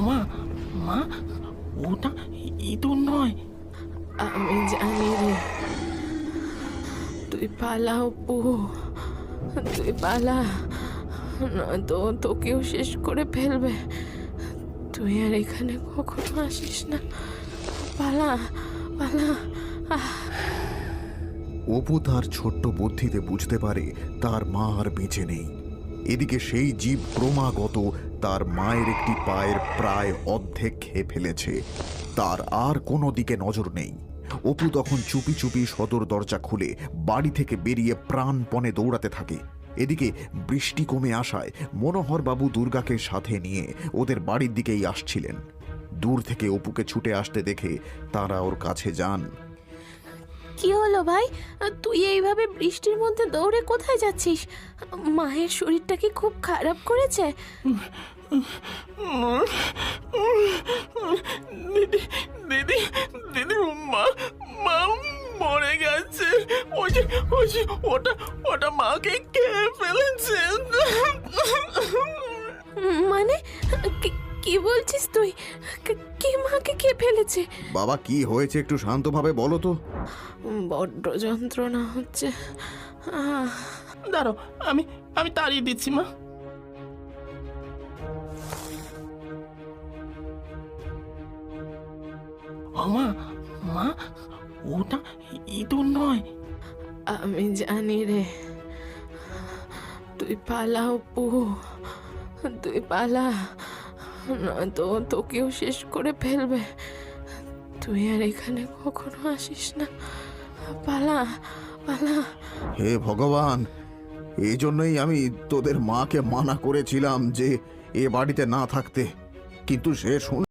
মা মা, ওটা ইঁদুর নয়। আমি জানি রে, তুই পালা অপু, তুই পালা, নয়তো তোকেও শেষ করে ফেলবে। তুই আর এখানে কখনো আসিস না, পালা পালা। অপু তার ছোট্ট বুদ্ধিতে বুঝতে পারে তার মা আর বেঁচে নেই। এদিকে সেই জীব ক্রমাগত তার মায়ের একটি পায়ের প্রায় অর্ধেক খেয়ে ফেলেছে। তার আর কোনো দিকে নজর নেই। অপু তখন চুপি চুপি সদর দরজা খুলে বাড়ি থেকে বেরিয়ে প্রাণপণে দৌড়াতে থাকে। এদিকে বৃষ্টি কমে আসায় মনোহর বাবু দুর্গাকে সাথে নিয়ে ওদের বাড়ির দিকেই আসছিলেন। দূর থেকে অপুকে ছুটে আসতে দেখে তারা ওর কাছে যান। কি হলো ভাই, তুই এইভাবে বৃষ্টির মধ্যে দৌড়ে কোথায় যাচ্ছিস? মায়ের শরীরটা কি খুব খারাপ করেছে? দিদি দিদি দিদি, মা মা মরে গেছে। ওটা ওটা মাকে খেয়ে ফেলেছে। মানে কি বলছিস তুই? কি মাকে খেয়ে ফেলেছে? বাবা, কি হয়েছে একটু শান্তভাবে বলো তো। বড্ড যন্ত্রণা হচ্ছে। দাঁড়াও, আমি আমি তাড়িয়ে দিচ্ছি মা। মা মা, ওটা ইঁদুর নয়। আমি জানি রে, তুই পালা অপু, তুই পালা, নয়তো তোকেও শেষ করে ফেলবে। তুই আর এখানে কখনো আসিস না, পালা পালা। হে ভগবান, এই জন্যই আমি তোদের মাকে মানা করেছিলাম যে এ বাড়িতে না থাকতে, কিন্তু সে